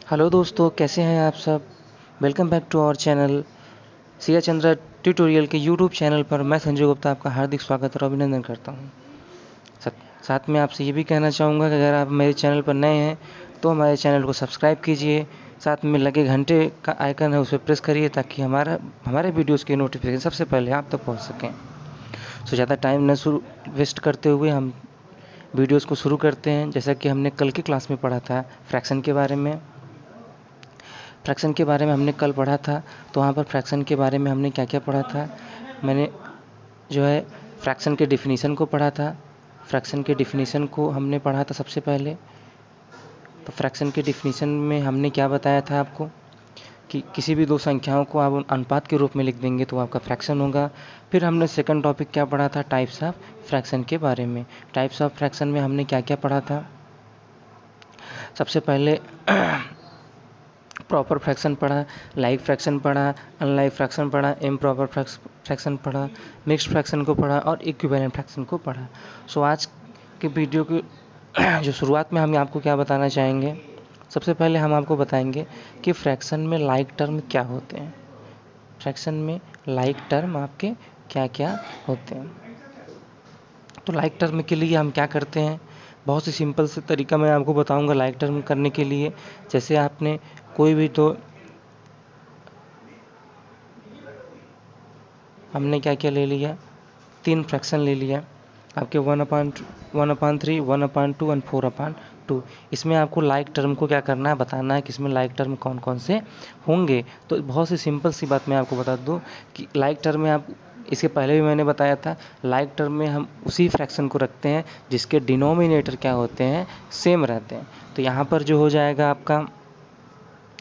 Hello दोस्तों, कैसे हैं आप सब। Welcome back to our channel Siya Chandra tutorial के यूट्यूब चैनल पर मैं संजय गुप्ता आपका हार्दिक स्वागत और अभिनंदन करता हूं। साथ में आपसे ये भी कहना चाहूँगा कि अगर आप मेरे चैनल पर नए हैं तो हमारे चैनल को सब्सक्राइब कीजिए। साथ में लगे घंटे का आइकन है, उस पर प्रेस करिए ताकि हमारे वीडियोज़ की नोटिफिकेशन सबसे पहले आप तक पहुँच सकें। सो ज़्यादा टाइम न वेस्ट करते हुए हम वीडियोज़ को शुरू करते हैं। जैसा कि हमने कल की क्लास में पढ़ा था फ्रैक्शन के बारे में हमने कल पढ़ा था। तो वहाँ पर फ्रैक्शन के बारे में हमने क्या क्या पढ़ा था। मैंने जो है फ्रैक्शन के डिफिनीशन को पढ़ा था। फ्रैक्शन के डिफिनीशन को हमने पढ़ा था सबसे पहले। तो फ्रैक्शन के डिफिनीशन में हमने क्या बताया था आपको कि किसी भी दो संख्याओं को आप अनुपात के रूप में लिख देंगे तो आपका फ्रैक्शन होगा। फिर हमने सेकंड टॉपिक क्या पढ़ा था, टाइप्स ऑफ फ्रैक्शन के बारे में। टाइप्स ऑफ फ्रैक्शन में हमने क्या क्या पढ़ा था। सबसे पहले प्रॉपर फ्रैक्शन पढ़ा, लाइक फ्रैक्शन पढ़ा, अनलाइक फ्रैक्शन पढ़ा, इम्प्रॉपर फ्रैक्शन पढ़ा, मिक्स्ड फ्रैक्शन को पढ़ा और इक्विवेलेंट फ्रैक्शन को पढ़ा। सो आज के वीडियो की जो शुरुआत में हम आपको क्या बताना चाहेंगे, सबसे पहले हम आपको बताएंगे कि फ्रैक्शन में लाइक टर्म क्या होते हैं। फ्रैक्शन में लाइक टर्म आपके क्या क्या होते हैं। तो लाइक टर्म के लिए हम क्या करते हैं, बहुत ही सिंपल से तरीका मैं आपको बताऊंगा लाइक टर्म करने के लिए। जैसे आपने कोई भी तो हमने क्या क्या ले लिया, 3 फ्रैक्शन ले लिया आपके 1/3, 1/2 एंड 4/2। इसमें आपको लाइक टर्म को क्या करना है, बताना है कि इसमें लाइक टर्म कौन कौन से होंगे। तो बहुत सी सिंपल सी बात मैं आपको बता दूं कि लाइक टर्म में आप, इसके पहले भी मैंने बताया था, लाइक टर्म में हम उसी फ्रैक्शन को रखते हैं जिसके डिनोमिनेटर क्या होते हैं, सेम रहते हैं। तो यहाँ पर जो हो जाएगा आपका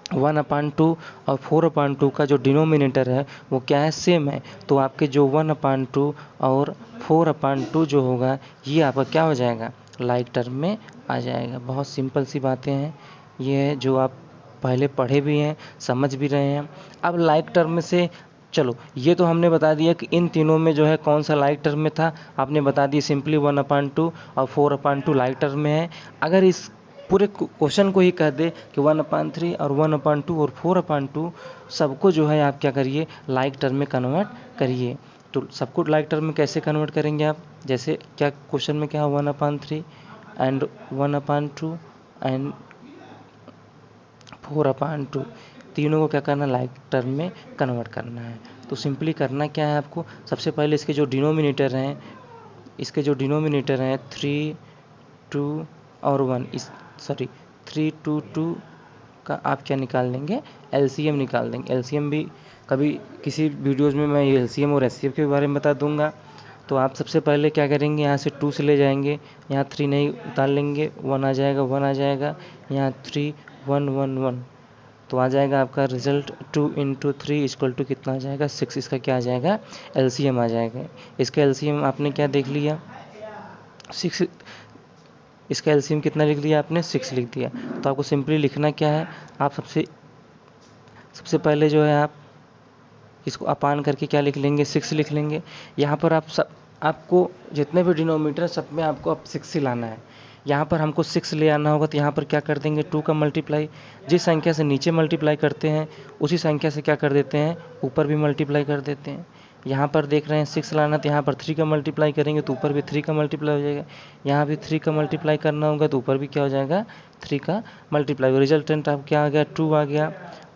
1/2 और 4/2 का जो डिनोमिनेटर है वो क्या है, सेम है। तो आपके जो 1/2 और 4/2 जो होगा ये आपका क्या हो जाएगा, लाइक टर्म में आ जाएगा। बहुत सिंपल सी बातें हैं ये, है जो आप पहले पढ़े भी हैं, समझ भी रहे हैं। अब लाइक टर्म में से चलो, ये तो हमने बता दिया कि इन तीनों में जो है कौन सा लाइक टर्म में था, आपने बता दिया सिंपली 1/2 और 4/2 लाइक टर्म में है। अगर इस पूरे क्वेश्चन को ही कह दे कि 1/3 और 1/2 और 4/2 सबको जो है आप क्या करिए, लाइक टर्म में कन्वर्ट करिए। तो सबको लाइक टर्म में कैसे कन्वर्ट करेंगे आप, जैसे क्या क्वेश्चन में क्या है, 1/3 एंड 1/2 एंड 4/2, तीनों को क्या करना, लाइक टर्म में कन्वर्ट करना है। तो सिंपली करना क्या है आपको, सबसे पहले इसके जो डिनोमिनेटर हैं 3, 2 और 1, 3, 2, 2 का आप क्या निकाल लेंगे, एलसीएम निकाल देंगे। एलसीएम भी कभी किसी वीडियोज़ में मैं ये एलसीएम और एचसीएफ के बारे में बता दूंगा। तो आप सबसे पहले क्या करेंगे, यहाँ से 2 से ले जाएंगे, यहाँ 3 नहीं उतार लेंगे, 1 आ जाएगा, 1 आ जाएगा, यहाँ 3, 1, 1, 1। तो आ जाएगा आपका रिजल्ट 2 × 3 = कितना आ जाएगा, 6। इसका क्या आ जाएगा, एलसीएम आ जाएगा। इसका एलसीएम आपने क्या देख लिया, 6। इसका एलसीएम कितना लिख दिया आपने, 6 लिख दिया। तो आपको सिंपली लिखना क्या है, आप सबसे पहले जो है आप इसको अपान करके क्या लिख लेंगे, 6 लिख लेंगे। यहाँ पर आपको जितने भी डिनोमीटर सब में आपको अब 6 ही लाना है। यहाँ पर हमको 6 ले आना होगा, तो यहाँ पर क्या कर देंगे, 2 का मल्टीप्लाई, जिस संख्या से नीचे मल्टीप्लाई करते हैं उसी संख्या से क्या कर देते हैं, ऊपर भी मल्टीप्लाई कर देते हैं। यहाँ पर देख रहे हैं 6 लाना, तो यहाँ पर 3 का मल्टीप्लाई करेंगे तो ऊपर भी 3 का मल्टीप्लाई हो जाएगा। यहाँ भी 3 का मल्टीप्लाई करना होगा तो ऊपर भी क्या हो जाएगा, 3 का मल्टीप्लाई। रिजल्टेंट अब क्या आ गया, 2 आ गया।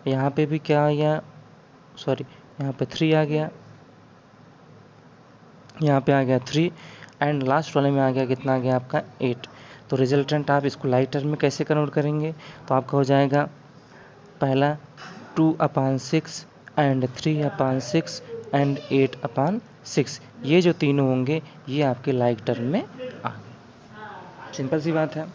यहाँ पे भी क्या आ गया, यहाँ पे 3 आ गया, यहाँ पे आ गया 3 एंड लास्ट वाले में आ गया कितना, आ गया आपका 8। तो रिजल्टेंट आप इसको लाइक टर्म में कैसे कन्वर्ट करेंगे, तो आपका हो जाएगा पहला 2/6 एंड 3/6 एंड 8/6। ये जो तीनों होंगे ये आपके लाइक टर्म में आ गए। सिंपल सी बात है।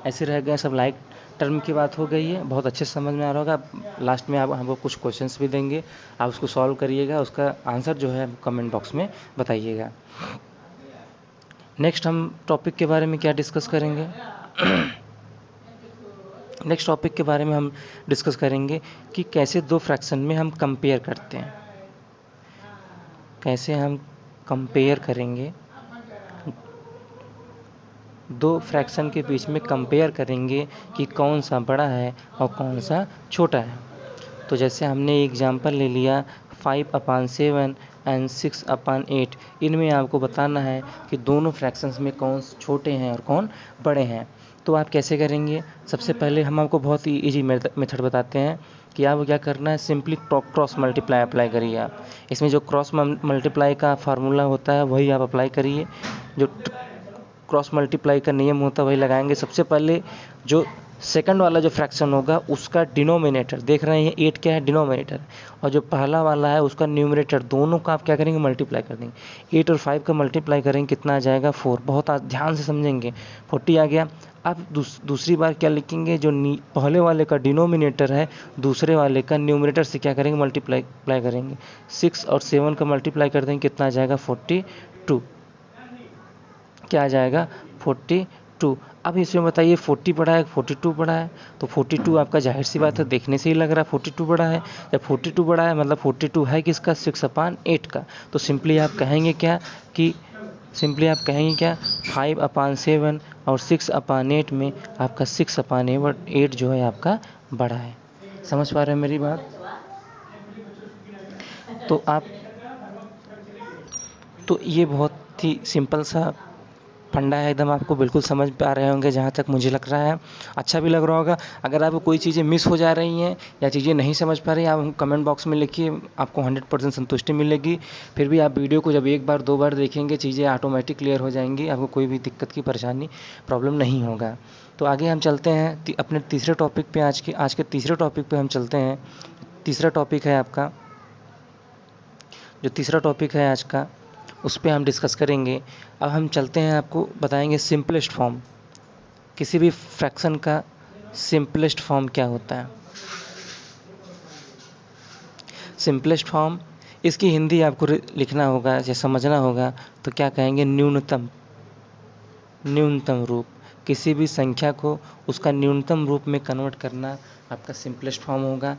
ऐसे रह गए सब, लाइक टर्म की बात हो गई है, बहुत अच्छे से समझ में आ रहा होगा। लास्ट में आप हमको कुछ क्वेश्चंस भी देंगे, आप उसको सॉल्व करिएगा, उसका आंसर जो है कमेंट बॉक्स में बताइएगा। नेक्स्ट हम टॉपिक के बारे में क्या डिस्कस करेंगे नेक्स्ट टॉपिक के बारे में हम डिस्कस करेंगे कि कैसे दो फ्रैक्शन में हम कंपेयर करते हैं, कैसे हम कंपेयर करेंगे दो फ्रैक्शन के बीच में कंपेयर करेंगे कि कौन सा बड़ा है और कौन सा छोटा है। तो जैसे हमने एग्जांपल ले लिया 5/7 एंड 6/8, इनमें आपको बताना है कि दोनों फ्रैक्शंस में कौन छोटे हैं और कौन बड़े हैं। तो आप कैसे करेंगे? सबसे पहले हम आपको बहुत ही ईजी मेथड बताते हैं कि आपको क्या करना है, सिंपली क्रॉस मल्टीप्लाई अप्लाई करिए आप। इसमें जो क्रॉस मल्टीप्लाई का फार्मूला होता है वही आप अप्लाई करिए, जो क्रॉस मल्टीप्लाई का नियम होता है वही लगाएंगे। सबसे पहले जो सेकंड वाला जो फ्रैक्शन होगा उसका डिनोमिनेटर, देख रहे हैं 8 क्या है, डिनोमिनेटर, और जो पहला वाला है उसका न्यूमरेटर, दोनों का आप क्या करेंगे, मल्टीप्लाई कर देंगे। 8 और 5 का मल्टीप्लाई करेंगे, कितना आ जाएगा, 4। बहुत ध्यान से समझेंगे, 40 आ गया। अब दूसरी बार क्या लिखेंगे, जो पहले वाले का डिनोमिनेटर है दूसरे वाले का न्यूमरेटर से क्या करेंगे, मल्टीप्लाई करेंगे। 6 और 7 का मल्टीप्लाई कर देंगे, कितना आ जाएगा, 42। क्या आ जाएगा, 42। अब इसमें बताइए 40 बड़ा है 42 बड़ा है? तो 42 आपका जाहिर सी बात है, देखने से ही लग रहा है 42 बड़ा है। जब 42 बड़ा है मतलब 42 है किसका, 6/8 का। तो सिंपली आप कहेंगे क्या कि 5/7 और 6/8 में आपका 6/8 जो है आपका बड़ा है। समझ पा रहे हैं मेरी बात? तो ये बहुत ही सिंपल सा फंडा है एकदम, आपको बिल्कुल समझ पा रहे होंगे जहाँ तक मुझे लग रहा है, अच्छा भी लग रहा होगा। अगर आपको कोई चीज़ें मिस हो जा रही हैं या चीज़ें नहीं समझ पा रही, आप कमेंट बॉक्स में लिखिए, आपको 100% संतुष्टि मिलेगी। फिर भी आप वीडियो को जब एक बार दो बार देखेंगे चीज़ें ऑटोमेटिक क्लियर हो जाएंगी, आपको कोई भी दिक्कत की परेशानी प्रॉब्लम नहीं होगा। तो आगे हम चलते हैं अपने तीसरे टॉपिक पे, आज के तीसरे टॉपिक पे हम चलते हैं। तीसरा टॉपिक है आपका, जो तीसरा टॉपिक है आज का, उस पर हम डिस्कस करेंगे। अब हम चलते हैं, आपको बताएंगे सिंपलेस्ट फॉर्म, किसी भी फ्रैक्शन का सिंपलेस्ट फॉर्म क्या होता है। सिंपलेस्ट फॉर्म, इसकी हिंदी आपको लिखना होगा या समझना होगा, तो क्या कहेंगे, न्यूनतम रूप। किसी भी संख्या को उसका न्यूनतम रूप में कन्वर्ट करना आपका सिंपलेस्ट फॉर्म होगा।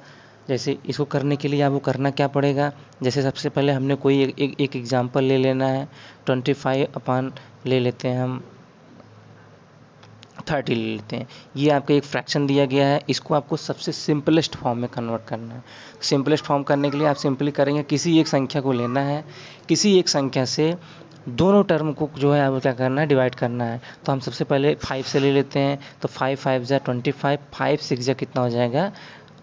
जैसे इसको करने के लिए आपको करना क्या पड़ेगा, जैसे सबसे पहले हमने कोई एक एग्जांपल ले लेना है। 25 ले लेते हैं हम, 30 ले लेते हैं। ये आपका एक फ्रैक्शन दिया गया है, इसको आपको सबसे सिंपलेस्ट फॉर्म में कन्वर्ट करना है। सिंपलेस्ट फॉर्म करने के लिए आप सिंपली करेंगे, किसी एक संख्या को लेना है, किसी एक संख्या से दोनों टर्म को जो है आपको क्या करना है, डिवाइड करना है। तो हम सबसे पहले 5 से ले लेते हैं, तो 5 5 जा 25, 5 6 जा कितना हो जाएगा,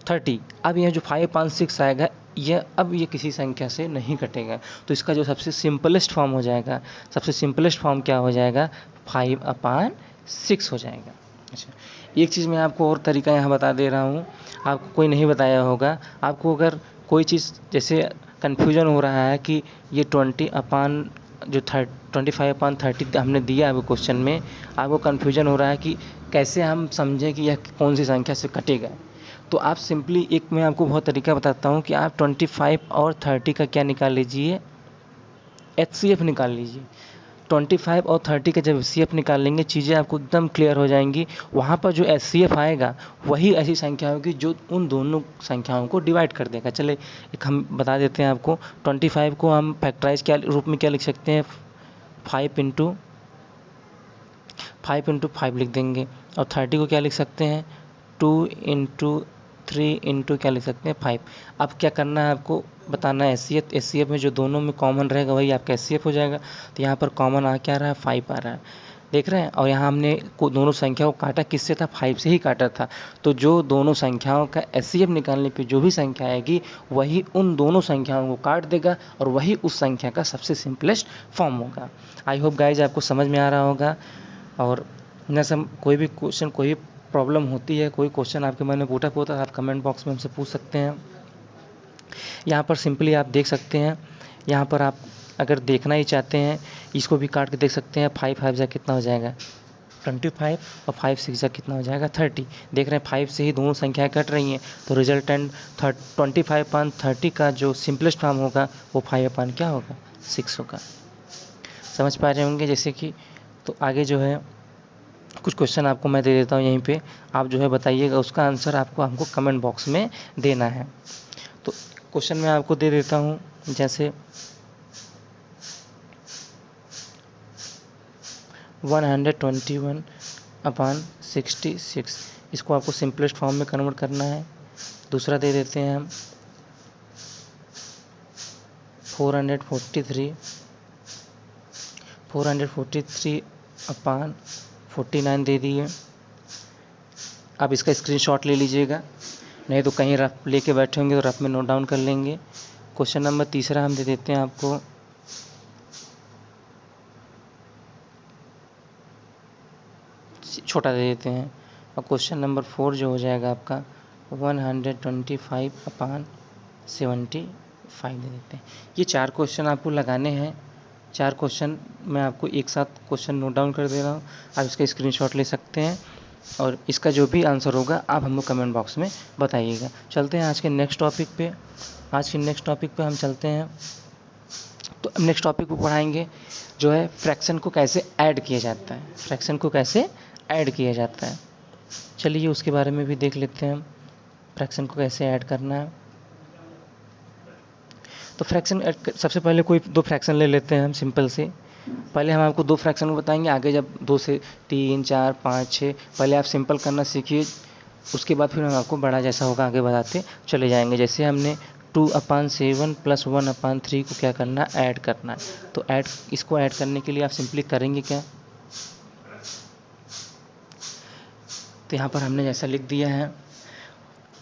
30। अब यह जो 5 5 6 आएगा, ये किसी संख्या से नहीं कटेगा, तो इसका जो सबसे सिंपलेस्ट फॉर्म हो जाएगा, सबसे सिंपलेस्ट फॉर्म क्या हो जाएगा, 5/6 हो जाएगा। अच्छा, एक चीज़ मैं आपको और तरीका यहाँ बता दे रहा हूँ, आपको कोई नहीं बताया होगा। आपको अगर कोई चीज़ जैसे कन्फ्यूजन हो रहा है कि ये 25/30 हमने दिया है वो क्वेश्चन में, आपको कन्फ्यूजन हो रहा है कि कैसे हम समझें कि यह कौन सी संख्या से कटेगा, तो आप सिंपली एक मैं आपको बहुत तरीका बताता हूँ कि आप 25 और 30 का क्या निकाल लीजिए, HCF निकाल लीजिए। 25 और 30 का जब HCF निकाल लेंगे, चीज़ें आपको एकदम क्लियर हो जाएंगी। वहाँ पर जो HCF आएगा वही ऐसी संख्या होगी जो उन दोनों संख्याओं को डिवाइड कर देगा। चले एक हम बता देते हैं आपको, 25 को हम फैक्टराइज क्या रूप में क्या लिख सकते हैं, 5 इंटू 5 लिख देंगे। और 30 को क्या लिख सकते हैं, 2 इंटू 3 इंटू क्या लिख सकते हैं, 5। अब क्या करना है, आपको बताना है HCF में जो दोनों में कॉमन रहेगा वही आपका HCF हो जाएगा। तो यहाँ पर कॉमन आ क्या रहा है, 5 आ रहा है, देख रहे हैं। और यहाँ हमने दोनों संख्याओं को काटा किससे था, 5 से ही काटा था। तो जो दोनों संख्याओं का HCF निकालने पे जो भी संख्या आएगी वही उन दोनों संख्याओं को काट देगा और वही उस संख्या का सबसे सिंपलेस्ट फॉर्म होगा। आई होप गाइज आपको समझ में आ रहा होगा। और न कोई भी क्वेश्चन, कोई प्रॉब्लम होती है, कोई क्वेश्चन आपके मन में फूटा होता है, आप कमेंट बॉक्स में हमसे पूछ सकते हैं। यहाँ पर सिंपली आप देख सकते हैं, यहाँ पर आप अगर देखना ही चाहते हैं इसको भी काट के देख सकते हैं। 5 5 जा कितना हो जाएगा, 25, और 5 6 जा कितना हो जाएगा, 30। देख रहे हैं 5 से ही दोनों संख्याएं कट रही हैं, तो रिजल्टेंट 25/30 का जो सिंपलेस्ट फॉर्म होगा वो 5 क्या होगा, 6 होगा। समझ पा रहे होंगे। जैसे कि तो आगे जो है कुछ क्वेश्चन आपको मैं दे देता हूँ, यहीं पे आप जो है बताइएगा, उसका आंसर आपको हमको कमेंट बॉक्स में देना है। तो क्वेश्चन मैं आपको दे देता हूँ, जैसे 121 अपान 66, इसको आपको सिंपलेस्ट फॉर्म में कन्वर्ट करना है। दूसरा दे देते हैं हम 443 अपान 49 दे दिए। आप इसका स्क्रीनशॉट ले लीजिएगा, नहीं तो कहीं रफ लेके बैठे होंगे तो रफ में नोट डाउन कर लेंगे। क्वेश्चन नंबर तीसरा हम दे देते हैं आपको छोटा दे देते हैं, और क्वेश्चन नंबर 4 जो हो जाएगा आपका 125 अपान 75 दे देते हैं। ये 4 क्वेश्चन आपको लगाने हैं। 4 क्वेश्चन मैं आपको एक साथ क्वेश्चन नोट डाउन कर दे रहा हूँ, आप इसका स्क्रीनशॉट ले सकते हैं और इसका जो भी आंसर होगा आप हमको कमेंट बॉक्स में बताइएगा। चलते हैं आज के नेक्स्ट टॉपिक पे। आज के नेक्स्ट टॉपिक पे हम चलते हैं, तो नेक्स्ट टॉपिक को पढ़ाएंगे जो है फ्रैक्शन को कैसे ऐड किया जाता है। फ्रैक्शन को कैसे ऐड किया जाता है, चलिए उसके बारे में भी देख लेते हैं हम, फ्रैक्शन को कैसे ऐड करना है। तो फ्रैक्शन सबसे पहले कोई 2 फ्रैक्शन ले लेते हैं हम सिंपल से। पहले हम आपको 2 फ्रैक्शन को बताएंगे, आगे जब 2 से 3, 4, 5, 6 पहले आप सिंपल करना सीखिए, उसके बाद फिर हम आपको बड़ा जैसा होगा आगे बढ़ाते चले जाएंगे। जैसे हमने 2/7 + 1/3 को क्या करना है, ऐड करना है। तो इसको ऐड करने के लिए आप सिंपली करेंगे क्या, तो यहाँ पर हमने जैसा लिख दिया है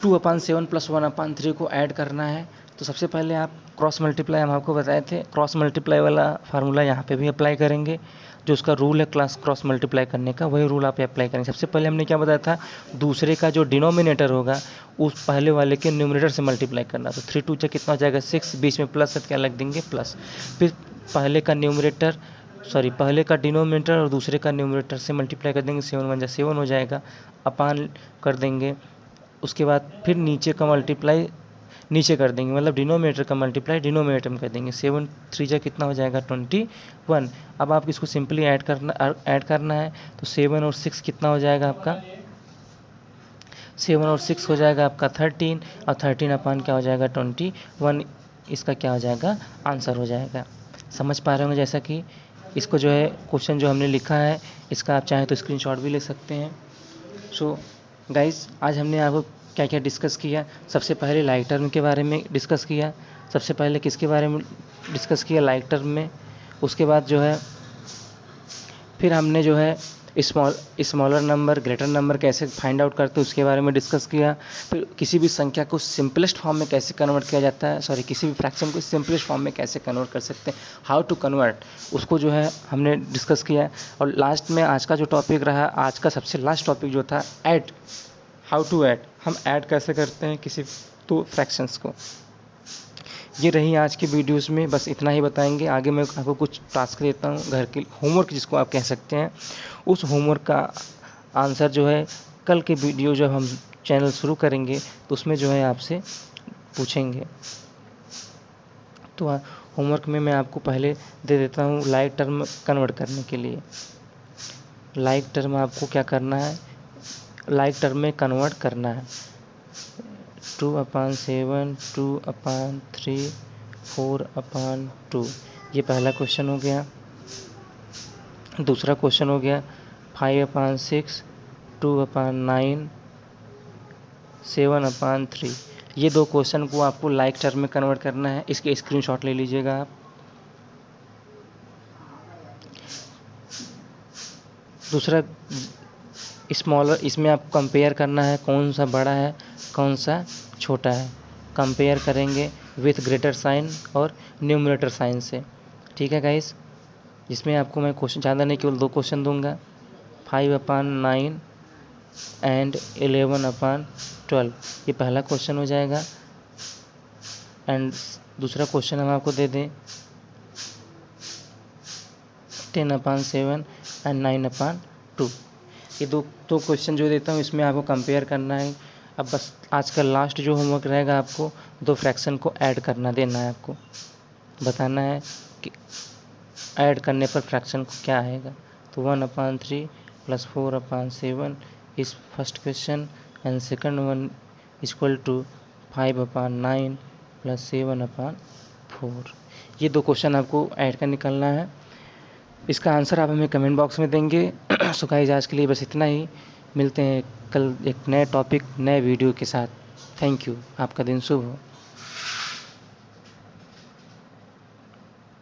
2/7 + 1/3 को ऐड करना है। तो सबसे पहले आप क्रॉस मल्टीप्लाई, हम आपको बताए थे क्रॉस मल्टीप्लाई वाला फार्मूला यहाँ पे भी अप्लाई करेंगे। जो उसका रूल है क्रॉस मल्टीप्लाई करने का, वही रूल आप अप्लाई करेंगे। सबसे पहले हमने क्या बताया था, दूसरे का जो डिनोमिनेटर होगा उस पहले वाले के न्यूमरेटर से मल्टीप्लाई करना। तो 3 × 2 कितना हो जाएगा 6, बीच में प्लस है, क्या लग देंगे प्लस। फिर पहले का डिनोमिनेटर और दूसरे का न्यूमरेटर से मल्टीप्लाई कर देंगे, 7 × 1 = 7 हो जाएगा, अपान कर देंगे। उसके बाद फिर नीचे का मल्टीप्लाई नीचे कर देंगे, मतलब डिनोमिनेटर का मल्टीप्लाई डिनोमिनेटर में कर देंगे। 7 × 3 कितना हो जाएगा 21। अब आप इसको सिंपली ऐड करना है। तो 7 और 6 कितना हो जाएगा आपका, 7 और 6 हो जाएगा आपका 13, और 13 अपान क्या हो जाएगा 21, इसका क्या हो जाएगा आंसर हो जाएगा। समझ पा रहे होंगे, जैसा कि इसको जो है क्वेश्चन जो हमने लिखा है इसका आप चाहें तो स्क्रीनशॉट भी ले सकते हैं। सो गाइस, आज हमने आपको क्या क्या डिस्कस किया। सबसे पहले लाइक टर्म के बारे में डिस्कस किया। सबसे पहले किसके बारे में डिस्कस किया, लाइक टर्म में। उसके बाद जो है फिर हमने जो है स्मॉलर नंबर ग्रेटर नंबर कैसे फाइंड आउट करते हैं उसके बारे में डिस्कस किया। फिर किसी भी संख्या को सिंपलेस्ट फॉर्म में कैसे कन्वर्ट किया जाता है, किसी भी फ्रैक्शन को सिंपलेस्ट फॉर्म में कैसे कन्वर्ट कर सकते हैं, हाउ टू कन्वर्ट, उसको जो है हमने डिस्कस किया। और लास्ट में आज का जो टॉपिक रहा, आज का सबसे लास्ट टॉपिक जो था ऐड, हाउ टू ऐड, हम ऐड कैसे करते हैं किसी 2 फ्रैक्शंस को। ये रही आज की वीडियोस में, बस इतना ही बताएंगे। आगे मैं आपको कुछ टास्क देता हूँ, घर के होमवर्क जिसको आप कह सकते हैं। उस होमवर्क का आंसर जो है कल के वीडियो जब हम चैनल शुरू करेंगे तो उसमें जो है आपसे पूछेंगे। तो होमवर्क में मैं आपको पहले दे देता हूँ लाइक टर्म कन्वर्ट करने के लिए। लाइक टर्म आपको क्या करना है, लाइक टर्म में कन्वर्ट करना है। 2/7, 2/3, 4/2, ये पहला क्वेश्चन हो गया। दूसरा क्वेश्चन हो गया 5/6, 2/9, 7/3। ये 2 क्वेश्चन को आपको लाइक टर्म में कन्वर्ट करना है। इसके स्क्रीनशॉट ले लीजिएगा आप। दूसरा स्मॉलर, इसमें आपको कंपेयर करना है कौन सा बड़ा है कौन सा छोटा है। कंपेयर करेंगे विथ ग्रेटर साइन और न्यूमरेटर साइन से, ठीक है गाइस। जिसमें आपको मैं क्वेश्चन ज़्यादा नहीं, केवल 2 क्वेश्चन दूंगा, 5/9 एंड 11/12, ये पहला क्वेश्चन हो जाएगा। एंड दूसरा क्वेश्चन हम आपको दे दें 10/7 एंड 9/2। ये दो क्वेश्चन जो देता हूँ इसमें आपको कंपेयर करना है। अब बस आज का लास्ट जो होमवर्क रहेगा, आपको 2 फ्रैक्शन को ऐड करना देना है, आपको बताना है कि ऐड करने पर फ्रैक्शन को क्या आएगा। तो 1/3 + 4/7 is first question, and second one = 5/9 + 7/4। ये 2 क्वेश्चन आपको ऐड कर निकालना है। इसका आंसर आप हमें कमेंट बॉक्स में देंगे। सो गाइस आज के लिए बस इतना ही। मिलते हैं कल एक नए टॉपिक नए वीडियो के साथ। Thank you. आपका दिन शुभ हो।